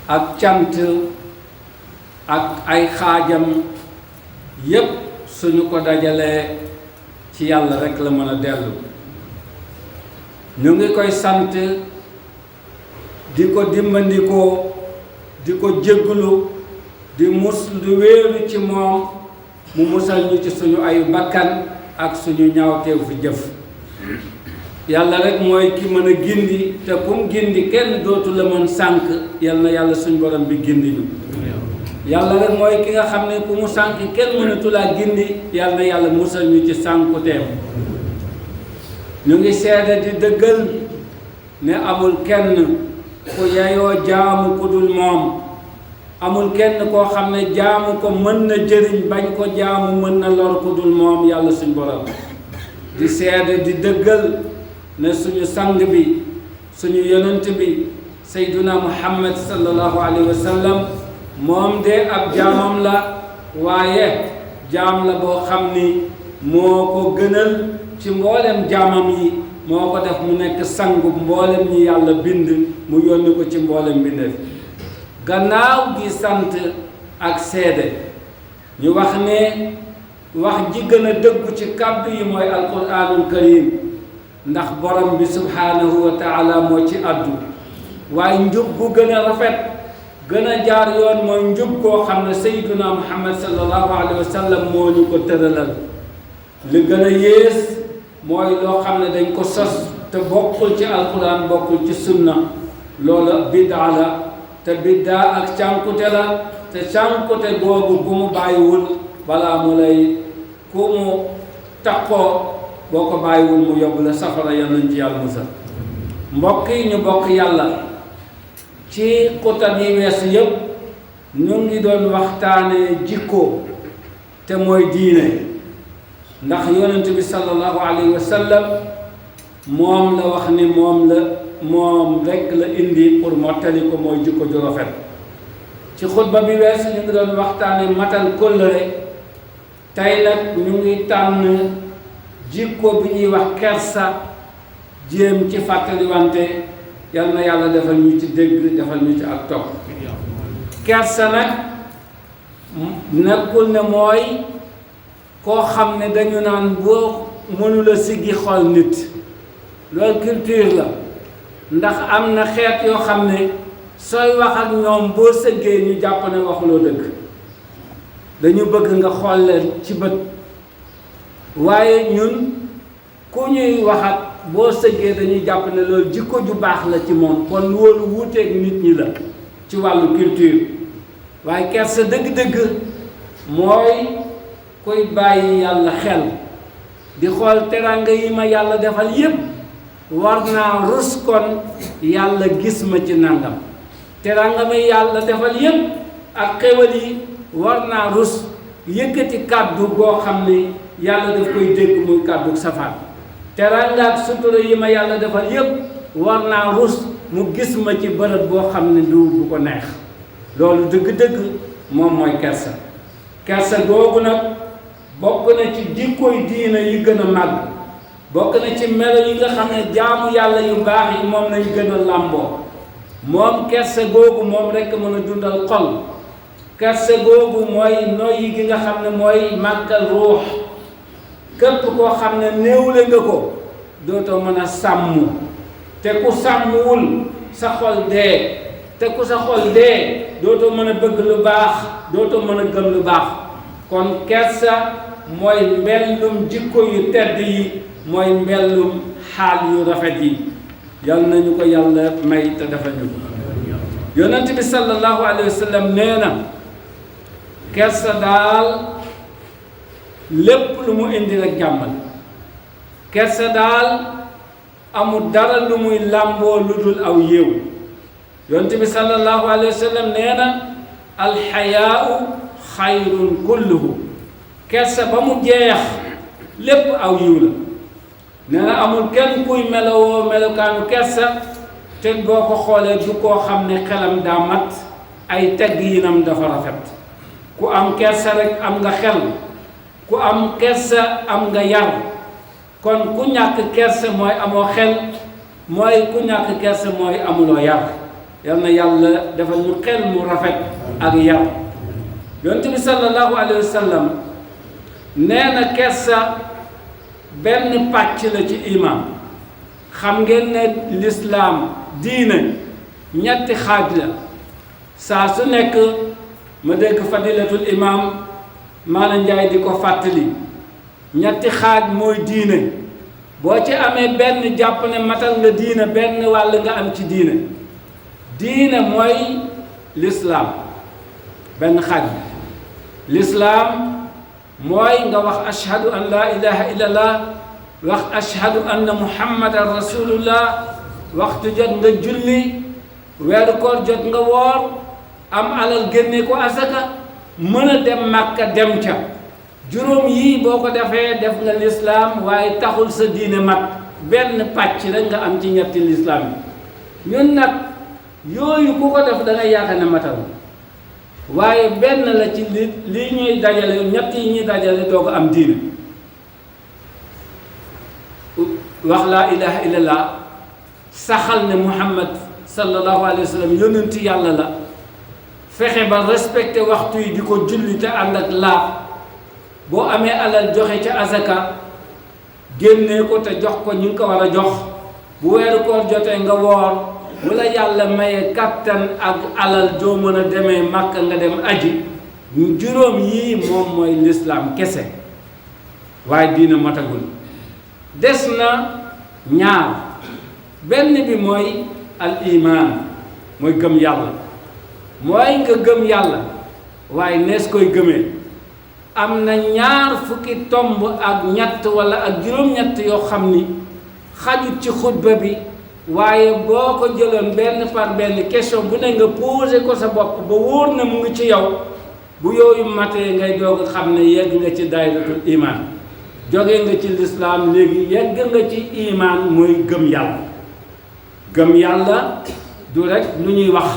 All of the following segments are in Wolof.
ak cant ak ay xaajam yépp suñu ko dajalee ci yàlla rekk la mën a dellu. ñu ngi koy sant di ko dimbandikoo di ko jégglu di wéeru ci moom mu musal ñu ci suñu ayu bakkan ak suñu ñaawteew fi jëf. yàlla rek mooy ki mën a gindi te kum gindi kenn dootu la mën sànk. yal na yàlla suñ borom bi gindi ñu. yàlla rek mooy ki nga xam ne ku mu sànk kenn mënatu laa gindi. yal na yàlla musal ñu ci sànkuteem. ñu ngi seede di dëggal ne amul kenn ku yeyoo jaamu ku dul moom. amul kenn koo xam ne jaamu ko mën na jëriñ bañ ko jaamu mën na lor ku dul moom yàlla suñ borom. di seede di dëggal ne suñu sang bi suñu yonent bi sayduna muhammad sallallahu alayhi wa sallam moom de ab jaamam la waaye jaam la boo xam ni moo ko gënal ci mboolem jaamam yi moo ko def mu nekk sangu mboolem ñi yàlla bind mu yónni ko ci mboolem bindeef. gannaaw gi sant ak seede ñu wax ne wax ji gën a dëggu ci kàddu yi mooy alquraanul karim ndax borom bi subhaanahu wa taala moo ci addu. waaye njub bu gën a rafet gën a jaar yoon mooy njub koo xam ne sayyiduna muhammad sallallahu alayhi wa sallam moo ñu ko tëralal. li gën a yées mooy loo xam ne dañ ko sos te bokkul ci alquran bokkul ci sunna loola biddaa la te biddaa ak cànkute la te cànkute googu bu mu bàyyiwul balaa mu lay ku mu takkoo boo ko bàyyiwul mu yóbbu la safara yal nañ ci yàlla musal. mbokk yi ñu bokk yàlla ci xutab yi weesu yépp ñu ngi doon waxtaane jikko te mooy diine ndax yonent bi sallallahu alayhi wa sallam moom la wax ni moom rekk la indi pour mottali ko mooy jikko ju rafet. ci xutba bi weesu ñu ngi doon waxtaane matal kóllëre tey nag ñu ngi tànn jikko bi ñuy wax kersa jéem ci fàttaliwante yal na yàlla defal ñu ci dégg defal ñu ci ak topp. kersa nag nekkul ne mooy koo xam ne dañu naan boo mënula siggi xool nit loolu culture la ndax am na xeet yoo xam ne sooy wax ak ñoom boo sëggee ñu jàpp ne waxuloo dëgg dañu bëgg nga xool leen ci bët waaye ñun ku ñuy wax ak boo sëggee dañuy jàpp ne loolu jikko ju baax la ci moom kon loolu wuuteeg nit ñi la ci wàllu culture. waaye kersa dëgg-dëgg mooy kuy bàyyi yàlla xel di xool teraanga yi ma yàlla defal yépp war naa rus kon yàlla gis ma ci nangam. teraanga ma yàlla defal yépp ak xéwal yi war naa rus yëkkati kàddu goo xam ne yàlla daf koy dégg muy kàddu safaan. teraanga ak sutura yi ma yàlla defal yépp war naa rus mu gis ma ci bërëb boo xam ne du ko neex. loolu dëgg-dëgg moom mooy kersa. kersa googu nag bokk na ci jikkooy diina yi gën a màgg bokk na ci melo yi nga xam ne jaamu yàlla yu baax yi moom lañ gën a làmboo. moom kersa googu moom rekk mën a dundal xol. kersa googu mooy noyyi gi nga xam ne mooy màggal ruux. képp koo xam ne néewle nga ko dootoo mën a sàmm te ku sàmmwul sa xol dee te ku sa xol dee dootoo mën a bëgg lu baax dootoo mën a gëm lu baax. kon kersa mooy mbellum jikko yu tedd yi mooy mbellum xaal yu rafet yi yal nañu ko yàlla may te dafa ñu ko. yonent bi sallallahu alayhi wa sallam nee na kersa daal lépp lu mu indi rek jàmmal. kersa daal amul dara lu muy làmboo lu dul aw yiw. yonent bi sallallahu alayhi wa sallam nee na alxayaau xayrun kulluhu. kersa ba mu jeex lépp aw yiw la. nee na amul kenn kuy melowoo melokaanu kersa te boo ko xoolee du koo xam ne xelam daa mat ay tegg yinam dafa rafet. ku am kersa rek am nga xel. ku am kersa am nga yar. kon ku ñàkk kersa mooy amoo xel mooy ku ñàkk kersa mooy amuloo yar. yal na yàlla defal ñu xel mu rafet ak yar. yonent bi sallallahu alayhi wa sallam nee na kersa benn pàcc la ci iman. xam ngeen ne lislaam diine ñetti xaaj la. saa su nekk ma dégg fadilatul imam Maana Njaay di ko fàttali ñetti xaaj mooy diine. boo ci amee benn jàpp ne matal nga diine, benn wàll nga am ci diine. diine mooy lislaam benn xaaj bi. lislaam mooy nga wax ashhadu an laa ilaha illallah, wax ashhadu anna muhammadan rasulullah, waxtu jot nga julli, weeru koor jot nga woor, am alal génne ko asaka, mën a dem Màkka dem ca. juróom yii boo ko defee def nga lislaam, waaye taxul sa diine mat. benn pàcc rek nga am ci ñetti lislaam yi. ñun nag yooyu ku ko def da ngay yaakaar ne matal, waaye benn la ci li ñuy dajale, ñett yi ñuy dajale doo ko am diine. wax laa ilaha illallah, saxal ne muhammad sallallahu alayhi wa sallam yonent yàlla la, fexe ba respecté waxtu yi di ko julli te ànd ak laab. boo amee alal joxe ca azaka, génnee ko te jox ko ñu ngi ko war a jox. bu weeru koor jotee nga woor. bu la yàlla mayee kattan ak alal joo mën a demee Màkka nga dem aji. juróom yii moom mooy lislaam kese, waaye diina matagul. des na ñaar. benn bi mooy al iman, mooy gëm yàlla. mooy nga gëm yàlla, waaye nees koy gëmee. am na ñaar fukki tomb ak ñett wala ak juróom-ñett yoo xam ni xajut ci xutba bi, waaye boo ko jëloon benn par benn question bu ne nga posé ko sa bopp ba wóor na mu ngi ci yow. bu yooyu matee ngay doog a xam ne yegg nga ci daayratul iman, jóge nga ci lislaam, léegi yegg nga ci iman, mooy gëm yàlla. gëm yàlla du rek lu ñuy wax,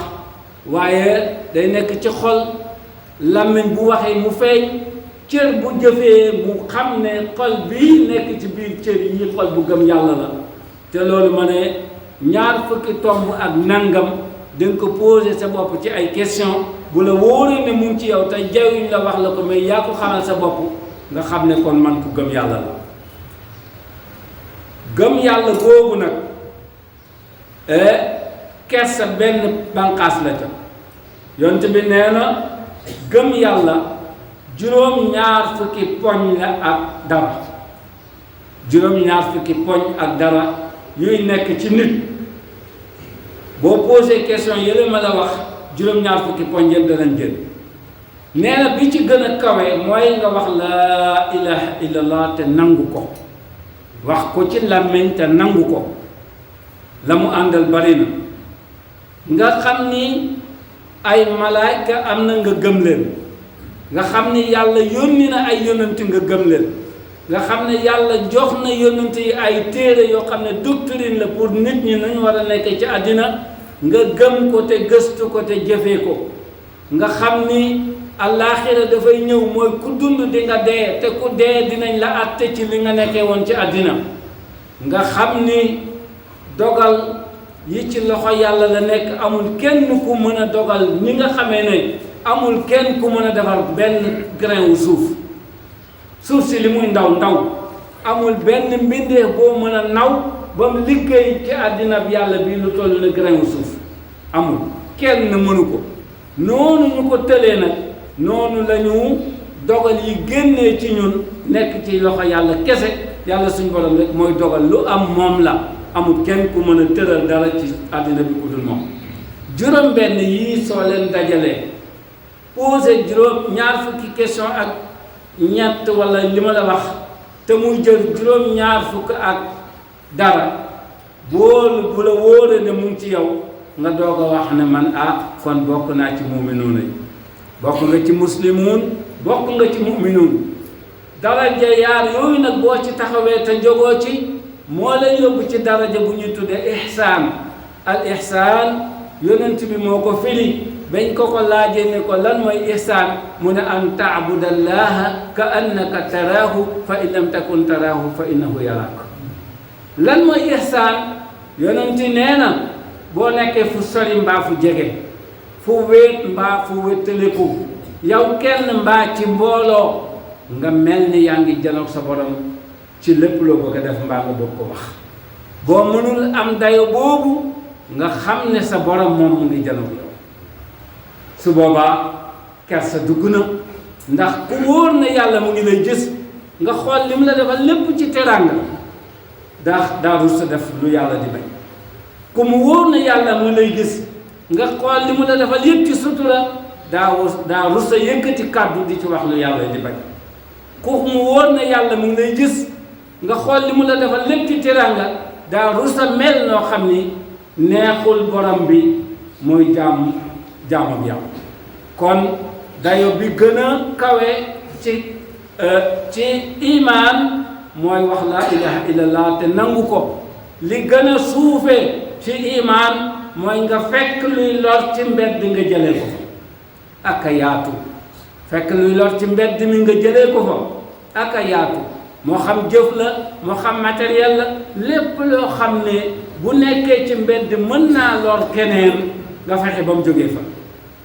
waaye day nekk ci xol. làmmiñ bu waxee mu feeñ, cër bu jëfee mu xam ne xol bii nekk ci biir cër yi xol bu gëm yàlla la. te loolu ma ne ñaar fukki tomb ak nangam danga ko posé sa bopp ci ay question. bu la wóoree ne mu ngi ci yow te jawuñ la wax la ko, mais yaa ko xamal sa bopp, nga xam ne kon man ku gëm yàlla la. gëm yàlla googu nag kersa benn bànqaas la ca. yonent bi nee na gëm yàlla juróom-ñaar fukki poñ la ak dara. juróom-ñaar fukki poñ ak dara yuy nekk ci nit. boo posé question yële ma la wax, juróom-ñaar fukki poñ yëpp danañ jël. nee na bi ci gën a kawe mooy nga wax laa ilaha illallah te nangu ko. wax ko ci làmmiñ te nangu ko. la mu àndal bari na. nga xam ni ay malaayka am na nga gëm leen. nga xam ni yàlla yónni na ay yonent nga gëm leen. nga xam ne yàlla jox na yonent yi ay téere yoo xam ne doctrine la pour nit ñi nañu war a nekk ci àddina, nga gëm ko te gëstu ko te jëfee ko. nga xam ni àllaaxira dafay ñëw, mooy ku dund di nga dee, te ku dee dinañ la àtte ci li nga nekkee woon ci àddina. nga xam ni dogal yi ci loxo yàlla la nekk, amul kenn ku mën a dogal ni nga xamee ne amul kenn ku mën a defar benn grain wu suuf. suuf si li muy ndaw ndaw, amul benn mbindeef boo mën a naw ba mu liggéey ci àddina bi yàlla bii lu toll na grain wu suuf. amul kenn mënu ko. noonu ñu ko tëlee nag, noonu la ñu dogal yi génnee ci ñun nekk ci loxo yàlla kese. yàlla suñ borom rek mooy dogal, lu am moom la. amul kenn ku mën a tëral dara ci àddina bi ku dul moom. juróom benn yii soo leen dajalee, posé juróom-ñaar fukki question ak ñett wala li ma la wax, te muy jël juróom-ñaar fukk ak dara, boolu bu la wóoree ne mu ngi ci yow, nga doog a wax ne man kon bokk naa ci mu'minuun yi. bokk nga ci muslimuun, bokk nga ci mu'minuun. daraja yaar yooyu nag boo ci taxawee te jógoo ci, moo la yóbbu ci daraja bu ñuy tuddee ihsaan. al ihsaan yonent bi moo ko firi bañ ko laajee ne ko lan mooy ihsaan, mu ne an taabudallaha ka annaka taraahu fa in lam takun taraahu fa innahu yaraak. lan mooy ihsaan? yonent nee na boo nekkee fu sori mbaa fu jege fu wéet mbaa fu wéttaliku yow kenn mbaa ci mbooloo nga mel ni yaa ngi janoog sa borom ci lépp loo bëgg a def mbaa nga bëgg ko wax boo mënul am dayo boobu nga xam ne sa borom moom mu ngi janoog yow su boobaa kersa dugg na ndax ku wóor na yàlla mu ngi lay gis nga xool li mu la defal lépp ci teraanga daa rus sa def lu yàlla di bañ ku mu wóor na yàlla mu ngi lay gis nga xool li mu la defal yëpp ci sutura daa rus sa yëkkati kàddu di ci wax lu yàlla di bañ ku mu wóor na yàlla mu ngi lay gis nga xool li mu la defal lépp ci teraanga daa rus sa mel noo xam ni neexul borom bi mooy jaamam yàlla kon dayo bi gën a kawe ci imaan mooy wax laa ilaha illallah te nangu ko li gën a suufee ci imaan mooy nga fekk luy lor ci mbedd nga jëlee ko fa ak a yaatu fekk luy lor ci mbedd mi nga jëlee ko fa ak a yaatu moo xam jëf la moo xam matériel la lépp loo xam ne bu nekkee ci mbedd mën naa lor keneen nga fexe ba mu jógee fa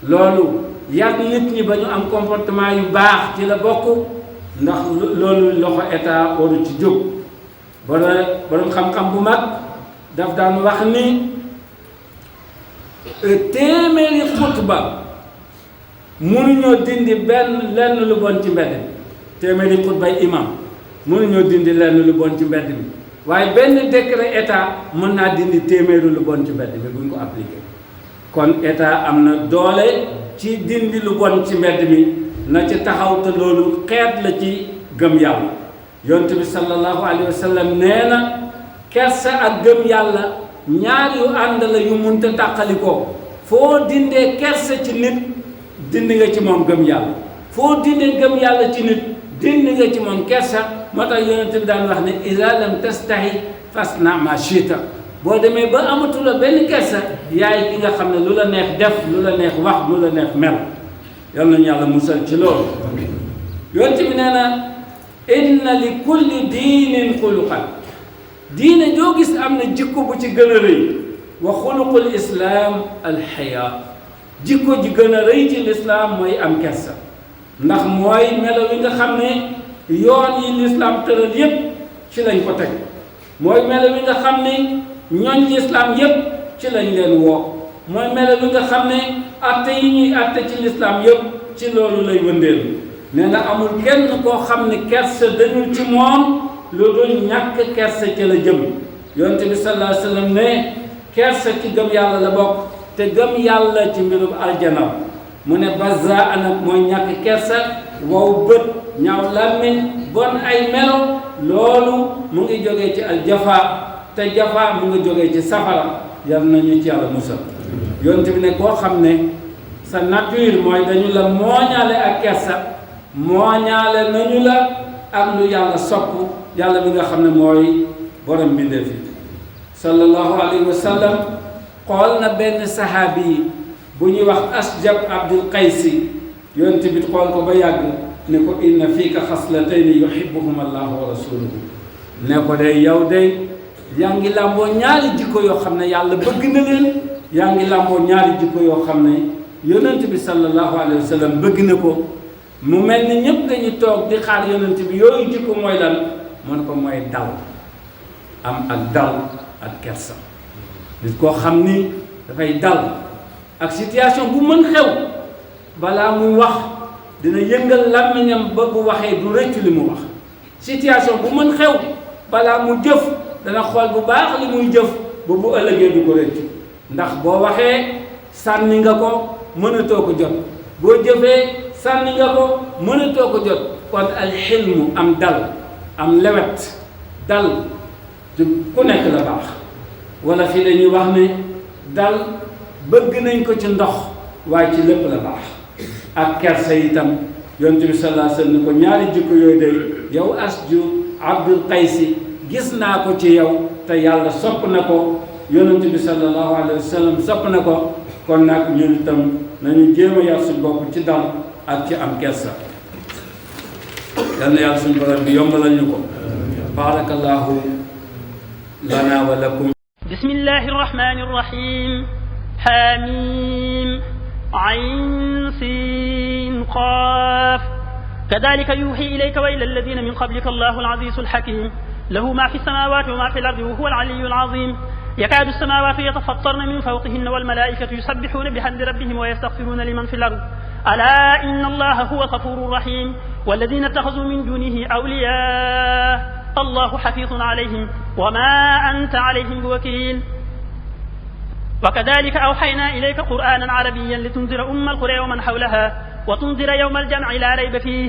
loolu yar nit ñi ba ñu am comportement yu baax ci la bokk ndax loolu loxo état waru ci jóg borom xam-xam bu mag daf daan wax ni téeméeri xutba mënuñoo dindi lenn lu bon ci mbedd mi téeméeri xutbay imam mënuñoo dindi lenn lu bon ci mbedd mi waaye benn décret état mën naa dindi téeméeri lu bon ci mbedd mi buñ ko appliqué kon état am na doole ci dindi lu bon ci mbedd mi na ci taxaw te loolu xeet la ci gëm yàlla yonent bi sallallahu alayhi wa sallam nee na kersa ak gëm yàlla ñaar yu ànd la yu munta tàqalikoo foo dindee kersa ci nit dindi nga ci moom gëm yàlla foo dindee gëm yàlla ci nit dindi nga ci moom kersa moo tax yonent bi daan wax ne iza lam tastahi fasna ma shita boo demee ba amatula benn kersa yaay ki nga xam ne lu la neex def lu la neex wax lu la neex mel yal nañu yàlla musal ci loolu yonent bi nee na inna li kulli diinin xuluqan diine joo gis am na jikko bu ci gën a rëy wa xuluqul islaam alxayaa jikko ji gën a rëy ci lislaam mooy am kersa ndax mooy melo wi nga xam ne yoon yi lislaam tëral yépp ci lañ ko teg mooy melo wi nga xam ne ñooñ lislaam yépp ci lañ leen woo mooy melo wi nga xam ne atte yi ñuy atte ci lislaam yépp ci loolu lay wëndeelu nee na amul kenn koo xam ne kersa dañul ci moom lu dul ñàkk kersa ci la jëm yonent bi sallallahu alayhi wa sallam ne kersa ci gëm yàlla la bokk te gëm yàlla ci mbirum aljana mu ne baza nag mooy ñàkk kersa wow bët ñaaw làmmiñ bon ay melo loolu mu ngi jógee ci aljafa te jafa mu ngi jógee ci safara yal nañu ci yàlla musal yonent bi ne koo xam ne sa nature mooy dañu la mooñaale ak kersa mooñaale nañu la ak lu yàlla sopp yàlla bi nga xam ne mooy borom mbindeef yi sallallahu alayhi wa sallam xool na benn sahaabi yi bu ñuy wax asjab abdul qaysi yonent bi xool ko ba yàgg ne ko inna fiika xaslatayni yuhibbuhuma allahu wa rasuluhu ne ko day yow day yaa ngi làmboo ñaari jikko yoo xam ne yàlla bëgg na leen yaa ngi làmboo ñaari jikko yoo xam ne yonent bi sallallahu alayhi wa sallam bëgg na ko mu mel ni ñëpp dañuy toog di xaar yonent bi yooyu jikko mooy lan mu ne ko mooy dal am ak dal ak kersa nit koo xam ni dafay dal ak situation bu mën xew balaa muy wax dina yëngal làmmiñam ba bu waxee du rëccu li mu wax situation bu mën xew balaa mu jëf dana xool bu baax li muy jëf ba bu ëllëgee du ko rëccu ndax boo waxee sànni nga ko mënatoo ko jot boo jëfee sànni nga ko mënatoo ko jot kon alxilmu am dal am lewet dal ku nekk la baax wala fii dañuy wax ne dal bëgg nañ ko ci ndox waaye ci lépp la baax ak kersa itam yonent bi sallallahu alayhi wa sallam ni ko ñaari jikko yooyu day yow asju abdul qaysi gis naa ko ci yow te yàlla sopp na ko yonent bi sallallahu alayhi wa sallam sopp na ko kon nag ñun itam nañu jéem a yar suñu bopp ci dal ak ci am kersa yal na yàlla suñu borom bi yombalal ñu ko barakallahu lana wa lakum بسم الله الرحمن الرحيم حميم عين سين قاف كذلك يوحي إليك وإلى الذين من قبلك الله العزيز الحكيم له ما في السماوات وما في الأرض وهو العلي العظيم يكاد السماوات يتفطرن من فوقهن والملائكة يسبحون بحمد ربهم ويستغفرون لمن في الأرض ألا إن الله هو غفور رحيم والذين اتخذوا من دونه أولياء الله حفيظ عليهم وما أنت عليهم بوكيل وكذلك أوحينا إليك قرآنا عربيا لتنذر أم القرى ومن حولها وتنذر يوم الجمع لا ريب فيه